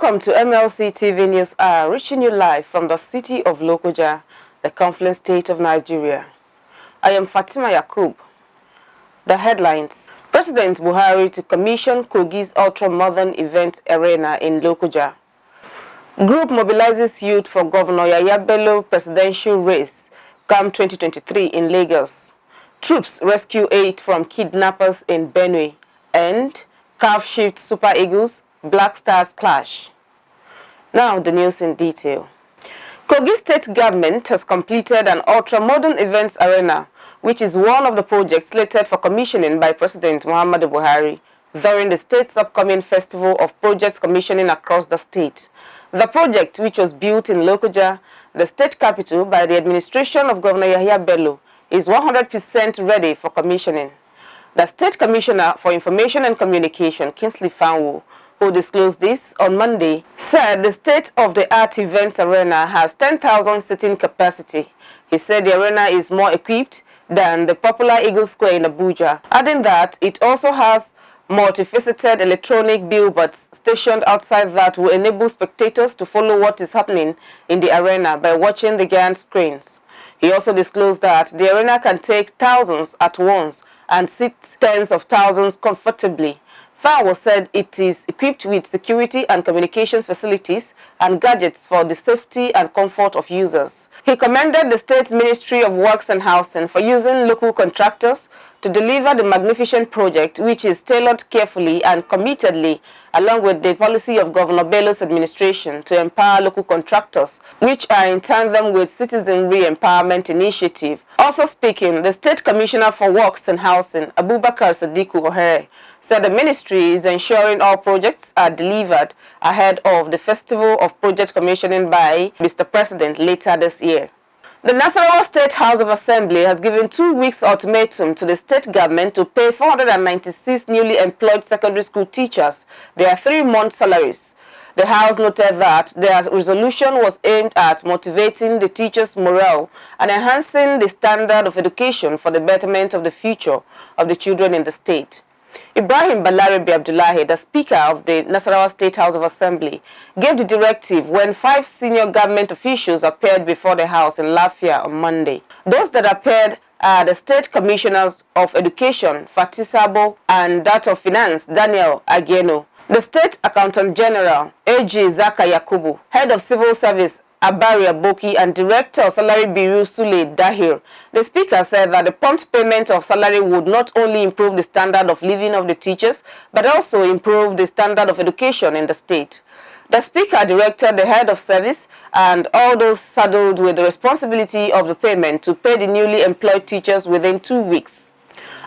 Welcome to MLC TV News Hour, reaching you live from the city of LOKOJA, the confluence state of Nigeria. I am Fatima Yakub. The headlines: President Buhari to commission KOGI'S ultra-modern event arena in LOKOJA. Group mobilizes youth for Governor Yahya Bello presidential race, CAM 2023 in Lagos. Troops rescue 8 from kidnappers in BENUE. And CAF shifts Super Eagles, Black Stars clash. Now the news in detail. Kogi state government has completed an ultra-modern events arena, which is one of the projects slated for commissioning by President Muhammadu Buhari during the state's upcoming festival of projects commissioning across the state. The project, which was built in LOKOJA, the state capital, by the administration of Governor Yahya Bello, is 100% ready for commissioning. The State Commissioner for Information and Communication, Kingsley Fanwo, who disclosed this on Monday, said the state-of-the-art events arena has 10,000 seating capacity. He said the arena is more equipped than the popular Eagle Square in Abuja, adding that it also has multifaceted electronic billboards stationed outside that will enable spectators to follow what is happening in the arena by watching the giant screens. He also disclosed that the arena can take thousands at once and seat tens of thousands comfortably. Fanwo said it is equipped with security and communications facilities and gadgets for the safety and comfort of users. He commended the State Ministry of Works and Housing for using local contractors to deliver the magnificent project, which is tailored carefully and committedly, along with the policy of Governor Bello's administration to empower local contractors, which are in tandem with Citizenry Empowerment Initiative. Also speaking, the State Commissioner for Works and Housing, Abubakar Sadiku Ohere, said the ministry is ensuring all projects are delivered ahead of the Festival of Project Commissioning by Mr. President later this year. The Nasarawa State House of Assembly has given 2 weeks ultimatum to the state government to pay 496 newly employed secondary school teachers their 3-month salaries. The House noted that their resolution was aimed at motivating the teachers' morale and enhancing the standard of education for the betterment of the future of the children in the state. Ibrahim Balarabe Abdullahi, the Speaker of the Nasarawa State House of Assembly, gave the directive when 5 senior government officials appeared before the House in Lafia on Monday. Those that appeared are the State Commissioners of Education, Fatisabo, and that of Finance, Daniel Ageno, the State Accountant General, A.G. Zaka Yakubu, Head of Civil Service, Abari Aboki, and Director of Salary Bureau Sule Dahir. The Speaker said that the prompt payment of salary would not only improve the standard of living of the teachers, but also improve the standard of education in the state. The Speaker directed the Head of Service and all those saddled with the responsibility of the payment to pay the newly employed teachers within 2 weeks.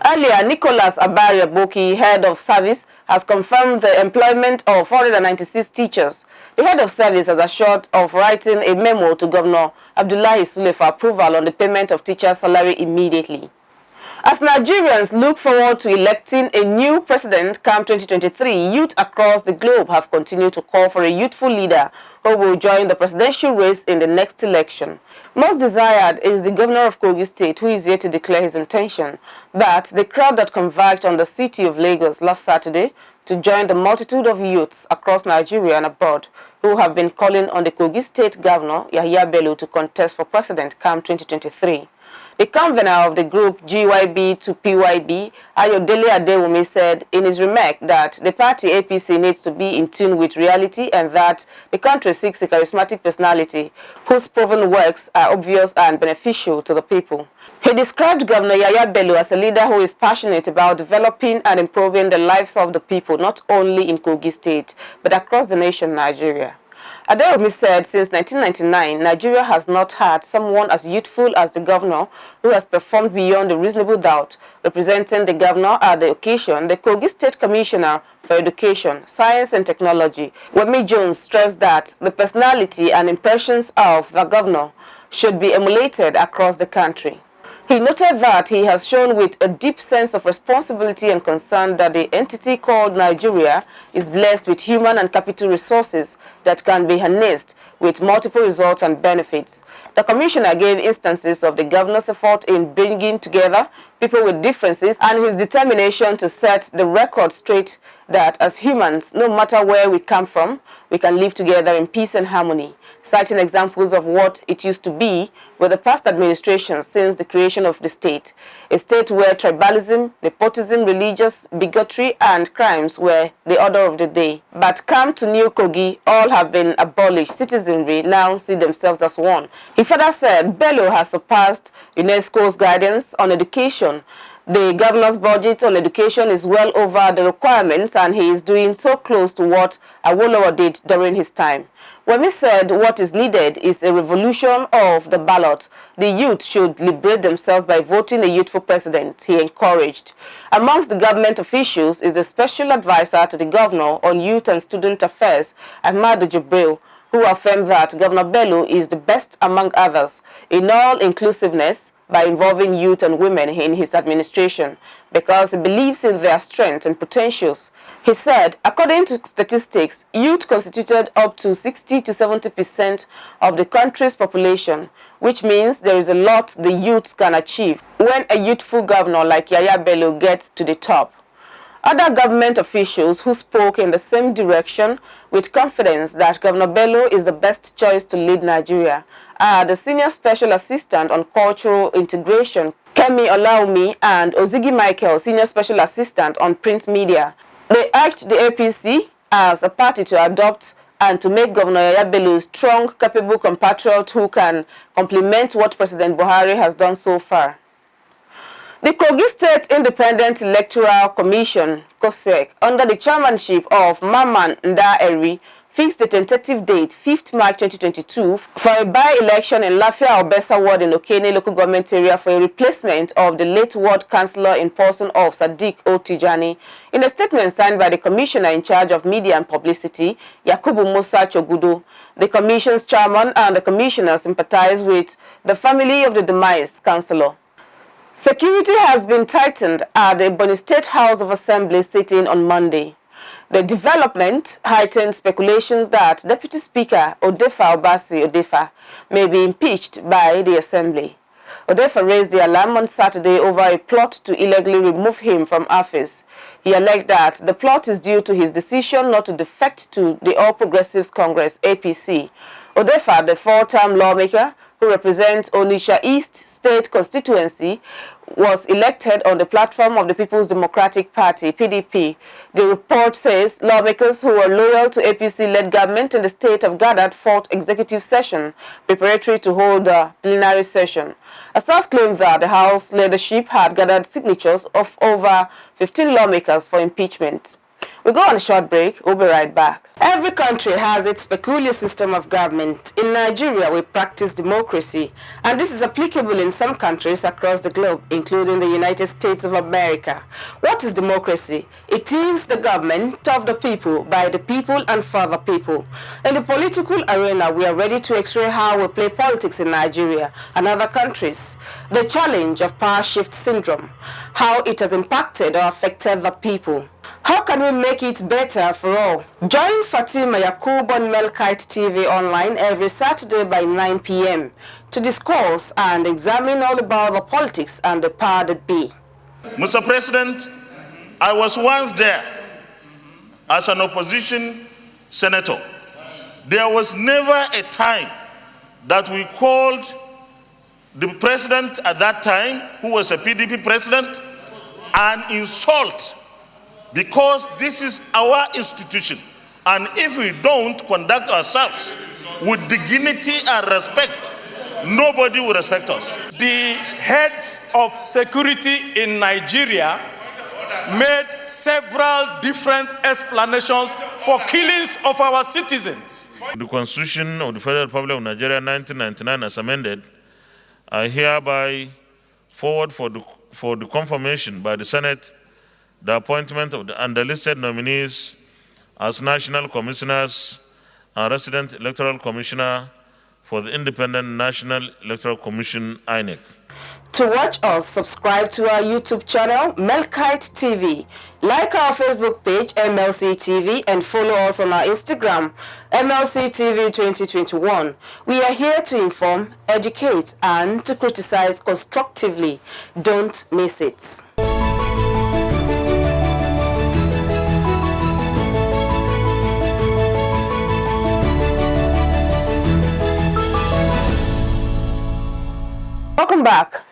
Earlier, Nicholas Abari Aboki, Head of Service, has confirmed the employment of 496 teachers. The Head of Service has assured of writing a memo to Governor Abdullahi Sule for approval on the payment of teachers' salary immediately. As Nigerians look forward to electing a new president CAM 2023, youth across the globe have continued to call for a youthful leader who will join the presidential race in the next election. Most desired is the governor of Kogi State, who is yet to declare his intention. But the crowd that converged on the city of Lagos last Saturday to join the multitude of youths across Nigeria and abroad who have been calling on the Kogi State Governor Yahya Bello to contest for President CAM 2023. The convener of the group GYB to PYB, Ayodele Adewumi, said in his remark that the party APC needs to be in tune with reality and that the country seeks a charismatic personality whose proven works are obvious and beneficial to the people. He described Governor Yahya Bello as a leader who is passionate about developing and improving the lives of the people, not only in Kogi State, but across the nation, Nigeria. Adewumi said since 1999, Nigeria has not had someone as youthful as the governor who has performed beyond a reasonable doubt. Representing the governor at the occasion, the Kogi State Commissioner for Education, Science and Technology, Wemi Jones, stressed that the personality and impressions of the governor should be emulated across the country. He noted that he has shown with a deep sense of responsibility and concern that the entity called Nigeria is blessed with human and capital resources that can be harnessed with multiple results and benefits. The commissioner gave instances of the governor's effort in bringing together people with differences and his determination to set the record straight that as humans, no matter where we come from, we can live together in peace and harmony, citing examples of what it used to be with the past administration since the creation of the state, a state where tribalism, nepotism, religious bigotry, and crimes were the order of the day. But come to New Kogi, all have been abolished. Citizenry now see themselves as one. He further said Bello has surpassed UNESCO's guidance on education. The governor's budget on education is well over the requirements, and he is doing so close to what Awolowo did during his time. When he said what is needed is a revolution of the ballot, the youth should liberate themselves by voting a youthful president, he encouraged. Amongst the government officials is the special advisor to the governor on youth and student affairs, Ahmadu Jibril, who affirmed that Governor Bello is the best among others in all inclusiveness by involving youth and women in his administration because he believes in their strengths and potentials. He said, according to statistics, youth constituted up to 60 to 70% of the country's population, which means there is a lot the youth can achieve when a youthful governor like Yahya Bello gets to the top. Other government officials who spoke in the same direction with confidence that Governor Bello is the best choice to lead Nigeria are the Senior Special Assistant on Cultural Integration, Kemi Olaumi, and Ozigi Michael, Senior Special Assistant on Print Media. They urged the APC as a party to adopt and to make Governor Yahya Bello a strong, capable compatriot who can complement what President Buhari has done so far. The Kogi State Independent Electoral Commission, KOSEC, under the chairmanship of Maman Nda-Eri, fixed the tentative date, 5th March 2022, for a by-election in Lafia-Obesa Ward in Okene local government area for a replacement of the late ward councillor in person of Sadiq O. Tijani. In a statement signed by the commissioner in charge of media and publicity, Yakubu Musa Chogudo, the commission's chairman and the commissioner sympathize with the family of the demised councillor. Security has been tightened at the Bonny State House of Assembly sitting on Monday. The development heightened speculations that Deputy Speaker Odefa Obasi Odefa may be impeached by the Assembly. Odefa raised the alarm on Saturday over a plot to illegally remove him from office. He alleged that the plot is due to his decision not to defect to the All Progressives Congress (APC). Odefa, the four-term lawmaker who represents Onitsha East State constituency, was elected on the platform of the People's Democratic Party (PDP). The report says lawmakers who were loyal to APC-led government in the state have gathered 4th executive session preparatory to hold a plenary session. A source claimed that the House leadership had gathered signatures of over 15 lawmakers for impeachment. We go on a short break. We'll be right back. Every country has its peculiar system of government. In Nigeria, we practice democracy, and this is applicable in some countries across the globe, including the United States of America. What is democracy? It is the government of the people, by the people, and for the people. In the political arena, we are ready to x-ray how we play politics in Nigeria and other countries. The challenge of power shift syndrome, how it has impacted or affected the people. How can we make it better for all? Join Fatima Yakub on Mlc TV online every Saturday by 9 p.m. to discuss and examine all about the politics and the power that be. Mr. President, I was once there as an opposition senator. There was never a time that we called the president at that time, who was a PDP president, an insult. Because this is our institution, and if we don't conduct ourselves with dignity and respect, nobody will respect us. The heads of security in Nigeria made several different explanations for killings of our citizens. The Constitution of the Federal Republic of Nigeria 1999 as amended, I hereby forward for the confirmation by the Senate the appointment of the underlisted nominees as National Commissioners and Resident Electoral Commissioner for the Independent National Electoral Commission, INEC. To watch us, subscribe to our YouTube channel, Mlc TV. Like our Facebook page, MLC TV, and follow us on our Instagram, MLC TV 2021. We are here to inform, educate, and to criticize constructively. Don't miss it. Welcome back.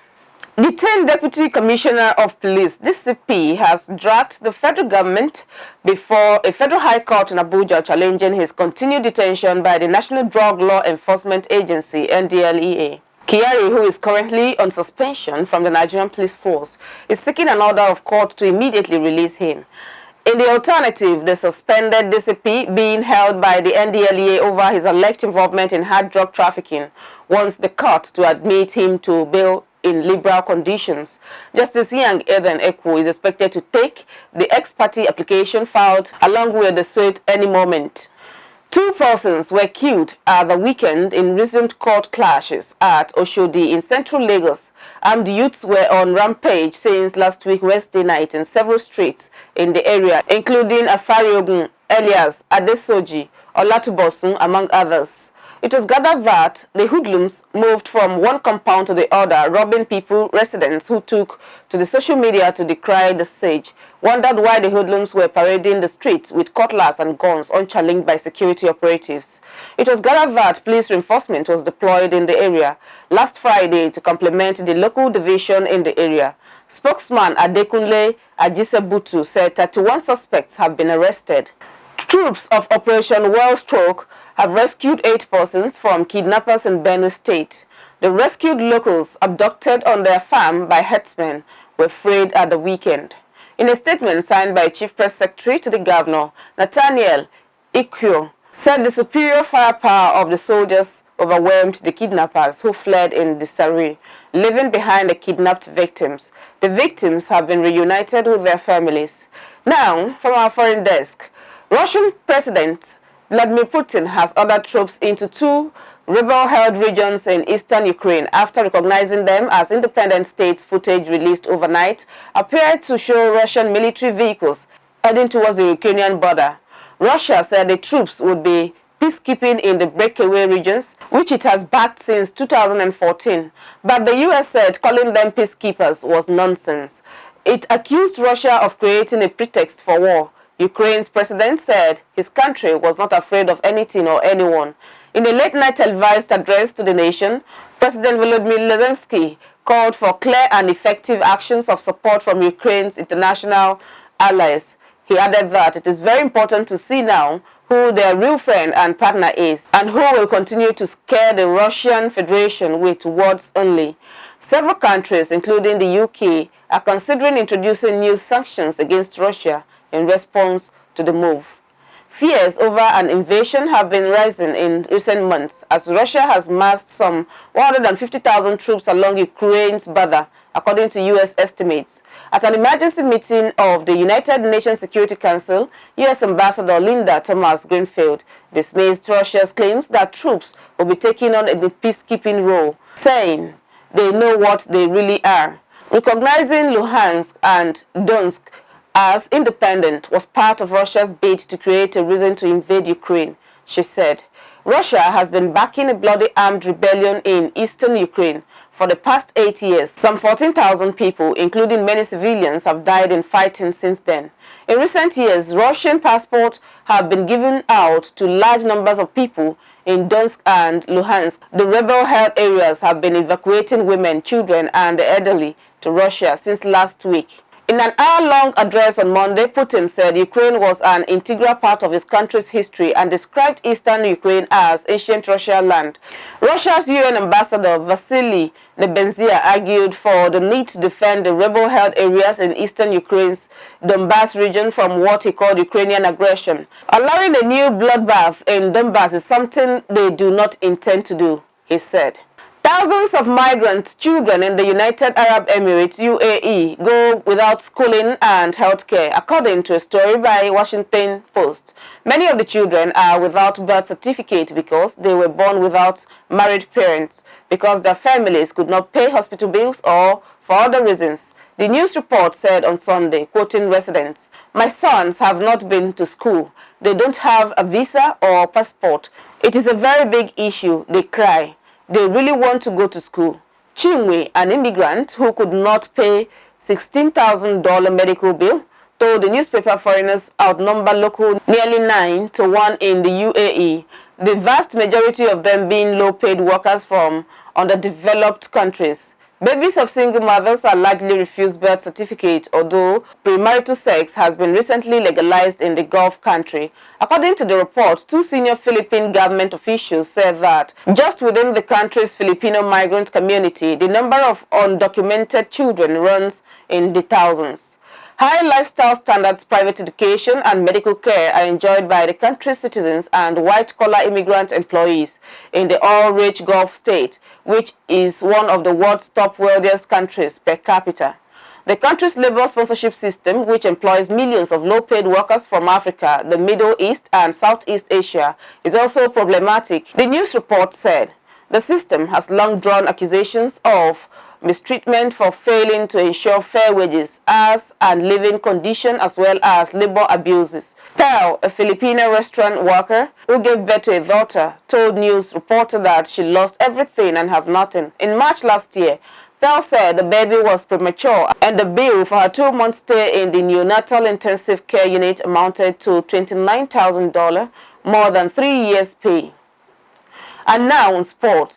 Detained Deputy Commissioner of Police, DCP, has dragged the federal government before a federal high court in Abuja challenging his continued detention by the National Drug Law Enforcement Agency, NDLEA. Kyari, who is currently on suspension from the Nigerian Police Force, is seeking an order of court to immediately release him. In the alternative, the suspended DCP, being held by the NDLEA over his alleged involvement in hard drug trafficking, wants the court to admit him to bail in liberal conditions. Justice Yang Eden Ekwu is expected to take the ex-parte application filed along with the suit any moment. 2 persons were killed at the weekend in recent court clashes at Oshodi in central Lagos. Armed youths were on rampage since last week Wednesday night in several streets in the area, including Afariogun, Elias, Adesoji, Olatubosun, among others. It was gathered that the hoodlums moved from one compound to the other, robbing people, residents who took to the social media to decry the siege, wondered why the hoodlums were parading the streets with cutlass and guns unchallenged by security operatives. It was gathered that police reinforcement was deployed in the area last Friday to complement the local division in the area. Spokesman Adekunle Ajisebutu said 31 suspects have been arrested. Troops of Operation Wellstroke have rescued 8 persons from kidnappers in Benue State. The rescued locals, abducted on their farm by herdsmen, were freed at the weekend. In a statement signed by Chief Press Secretary to the Governor, Nathaniel Ikyo said the superior firepower of the soldiers overwhelmed the kidnappers who fled in disarray, leaving behind the kidnapped victims. The victims have been reunited with their families. Now, from our foreign desk, Russian President Vladimir Putin has ordered troops into 2 rebel-held regions in eastern Ukraine after recognizing them as independent states. Footage released overnight appeared to show Russian military vehicles heading towards the Ukrainian border. Russia said the troops would be peacekeeping in the breakaway regions, which it has backed since 2014. But the US said calling them peacekeepers was nonsense. It accused Russia of creating a pretext for war. Ukraine's president said his country was not afraid of anything or anyone. In a late-night televised address to the nation, President Volodymyr Zelensky called for clear and effective actions of support from Ukraine's international allies. He added that it is very important to see now who their real friend and partner is, and who will continue to scare the Russian Federation with words only. Several countries, including the UK, are considering introducing new sanctions against Russia in response to the move. Fears over an invasion have been rising in recent months as Russia has massed some 150,000 troops along Ukraine's border, according to U.S. estimates. At an emergency meeting of the United Nations Security Council, U.S. Ambassador Linda Thomas-Greenfield dismissed Russia's claims that troops will be taking on a peacekeeping role, saying they know what they really are. Recognizing Luhansk and Donetsk as independent was part of Russia's bid to create a reason to invade Ukraine, she said. Russia has been backing a bloody armed rebellion in eastern Ukraine for the past 8 years. Some 14,000 people, including many civilians, have died in fighting since then. In recent years, Russian passports have been given out to large numbers of people in Donetsk and Luhansk. The rebel-held areas have been evacuating women, children, and the elderly to Russia since last week. In an hour-long address on Monday, Putin said Ukraine was an integral part of his country's history and described eastern Ukraine as ancient Russian land. Russia's UN ambassador Vasily Nebenzia argued for the need to defend the rebel-held areas in eastern Ukraine's Donbas region from what he called Ukrainian aggression. Allowing a new bloodbath in Donbas is something they do not intend to do, he said. Thousands of migrant children in the United Arab Emirates, UAE, go without schooling and health care, according to a story by Washington Post. Many of the children are without birth certificate because they were born without married parents, because their families could not pay hospital bills or for other reasons. The news report said on Sunday, quoting residents, "My sons have not been to school. They don't have a visa or passport. It is a very big issue. They cry. They really want to go to school." Chinwe, an immigrant who could not pay $16,000 medical bill, told the newspaper foreigners outnumber local nearly 9 to 1 in the UAE, the vast majority of them being low-paid workers from underdeveloped countries. Babies of single mothers are largely refused birth certificate, although premarital sex has been recently legalized in the Gulf country. According to the report, two senior Philippine government officials said that just within the country's Filipino migrant community, the number of undocumented children runs in the thousands. High lifestyle standards, private education, and medical care are enjoyed by the country's citizens and white-collar immigrant employees in the oil-rich Gulf state, which is one of the world's top wealthiest countries per capita. The country's labor sponsorship system, which employs millions of low-paid workers from Africa, the Middle East, and Southeast Asia, is also problematic. The news report said the system has long drawn accusations of mistreatment for failing to ensure fair wages, hours, and living conditions, as well as labor abuses. Pearl, a Filipino restaurant worker who gave birth to a daughter, told news reporter that she lost everything and have nothing. In March last year, Pearl said the baby was premature and the bill for her 2-month stay in the neonatal intensive care unit amounted to $29,000, more than 3 years' pay. And now on sports.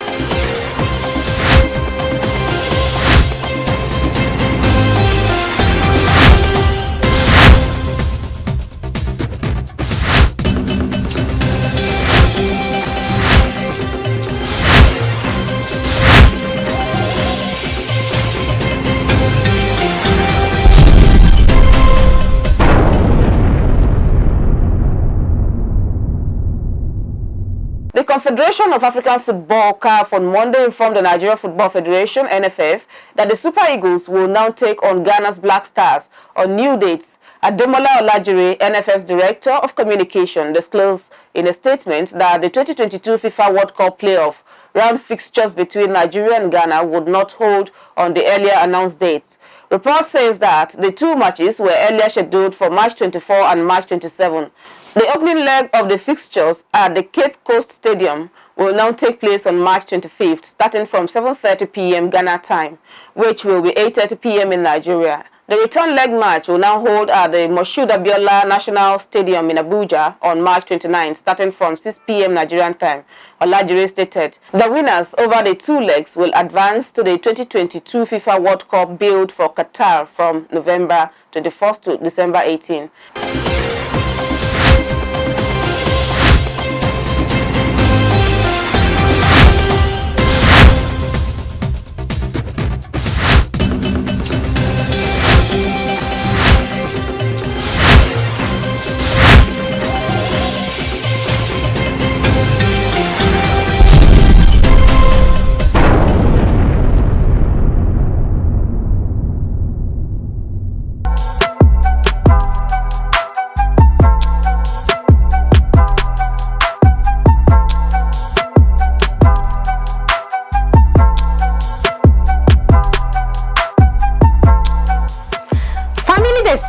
The Confederation of African Football (CAF) on Monday informed the Nigeria Football Federation (NFF) that the Super Eagles will now take on Ghana's Black Stars on new dates. Ademola Olajire, NFF's Director of Communication, disclosed in a statement that the 2022 FIFA World Cup playoff round fixtures between Nigeria and Ghana would not hold on the earlier announced dates. Report says that the two matches were earlier scheduled for March 24 and March 27. The opening leg of the fixtures at the Cape Coast Stadium will now take place on March 25th, starting from 7:30 p.m. Ghana time, which will be 8:30 p.m. in Nigeria. The return leg match will now hold at the Moshood Abiola National Stadium in Abuja on March 29th, starting from 6 p.m. Nigerian time. Olajire stated the winners over the two legs will advance to the 2022 FIFA World Cup bid for Qatar from November 21st to December 18.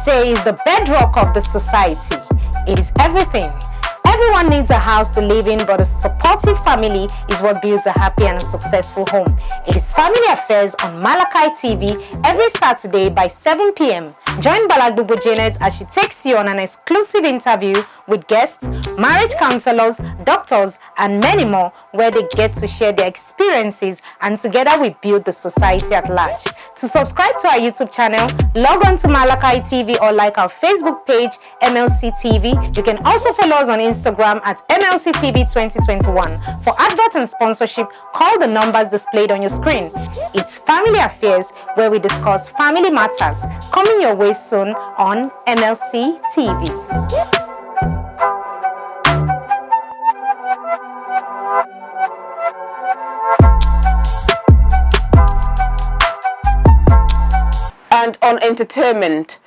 Say is the bedrock of the society. It is everything. Everyone needs a house to live in, but a supportive family is what builds a happy and a successful home. It is Family Affairs on Mlc TV every Saturday by 7 p.m. Join Balagdubu Janet as she takes you on an exclusive interview with guests, marriage counselors, doctors, and many more, where they get to share their experiences, and together we build the society at large. To subscribe to our YouTube channel, log on to Mlc TV or like our Facebook page, MLC TV. You can also follow us on Instagram at MLC TV 2021. For adverts and sponsorship, call the numbers displayed on your screen. It's Family Affairs, where we discuss family matters. Coming your way soon on MLC TV. And on entertainment,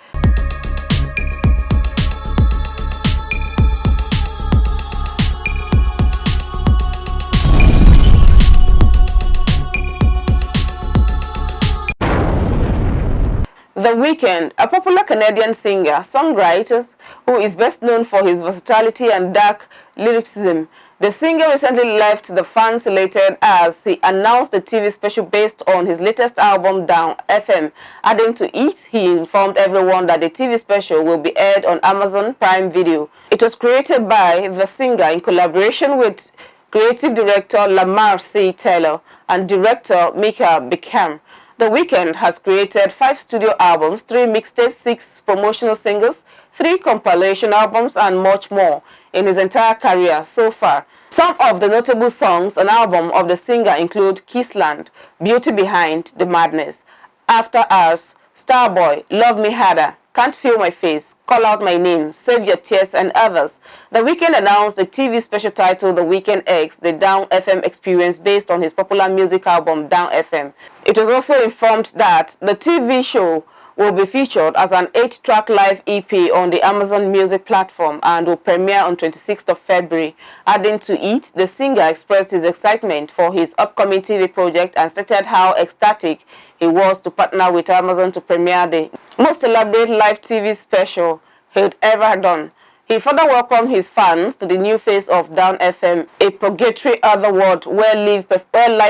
The Weeknd, a popular Canadian singer, songwriter who is best known for his versatility and dark lyricism. The singer recently left the fans elated as he announced a TV special based on his latest album, Down FM. Adding to it, he informed everyone that the TV special will be aired on Amazon Prime Video. It was created by the singer in collaboration with creative director Lamar C. Taylor and director Mika Beckham. The Weeknd has created 5 studio albums, 3 mixtapes, 6 promotional singles, 3 compilation albums, and much more in his entire career so far. Some of the notable songs on album of the singer include Kissland, Beauty Behind the Madness, After Hours, Starboy, Love Me Harder, Can't Feel My Face, Call Out My Name, Save Your Tears, and others. The Weeknd announced the TV special titled The Weeknd X, the Down FM experience based on his popular music album Down FM. It was also informed that the TV show will be featured as an 8-track live EP on the Amazon Music platform and will premiere on 26th of February. Adding to it, the singer expressed his excitement for his upcoming TV project and stated how ecstatic he was to partner with Amazon to premiere the most elaborate live TV special he'd ever done. He further welcomed his fans to the new face of Down FM, a purgatory otherworld where live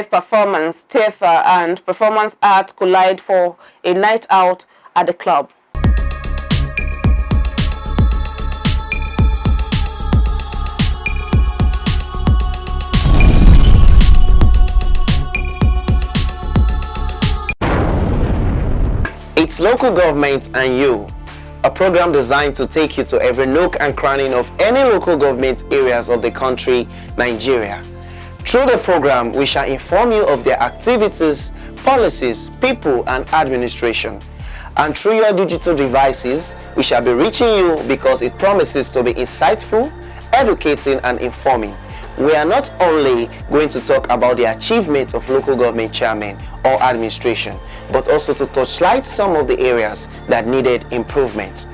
performance, theater, and performance art collide for a night out at the club. It's Local Government and You, a program designed to take you to every nook and cranny of any local government areas of the country, Nigeria. Through the program, we shall inform you of their activities, policies, people, and administration. And through your digital devices, we shall be reaching you because it promises to be insightful, educating, and informing. We are not only going to talk about the achievements of local government chairmen or administration, but also to touchlight some of the areas that needed improvement.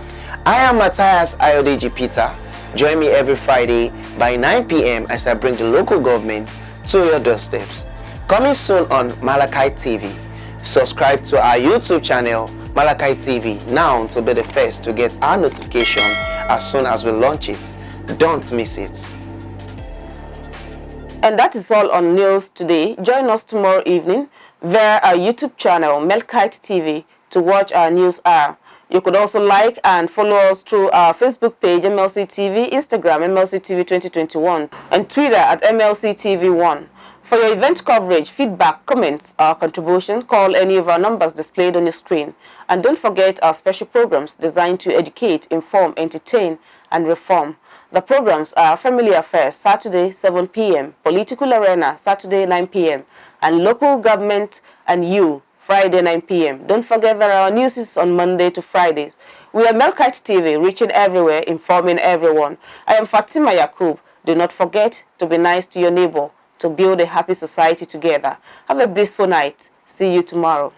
I am Matthias Ayodeji Peter. Join me every Friday by 9 p.m. as I bring the local government to your doorsteps. Coming soon on Mlc TV. Subscribe to our YouTube channel, Mlc TV, now to be the first to get our notification as soon as we launch it. Don't miss it. And that is all on news today. Join us tomorrow evening via our YouTube channel, Mlc TV, to watch our news hour. You could also like and follow us through our Facebook page, Mlc TV, Instagram, Mlc TV 2021, and Twitter at Mlc TV 1. For your event coverage, feedback, comments, or contribution, call any of our numbers displayed on your screen. And don't forget our special programs designed to educate, inform, entertain, and reform. The programs are Family Affairs, Saturday, 7 p.m., Political Arena, Saturday, 9 p.m., and Local Government and You, Friday, 9 p.m. Don't forget that our news is on Monday to Fridays. We are Mlc TV, reaching everywhere, informing everyone. I am Fatima Yakub. Do not forget to be nice to your neighbor, to build a happy society together. Have a blissful night. See you tomorrow.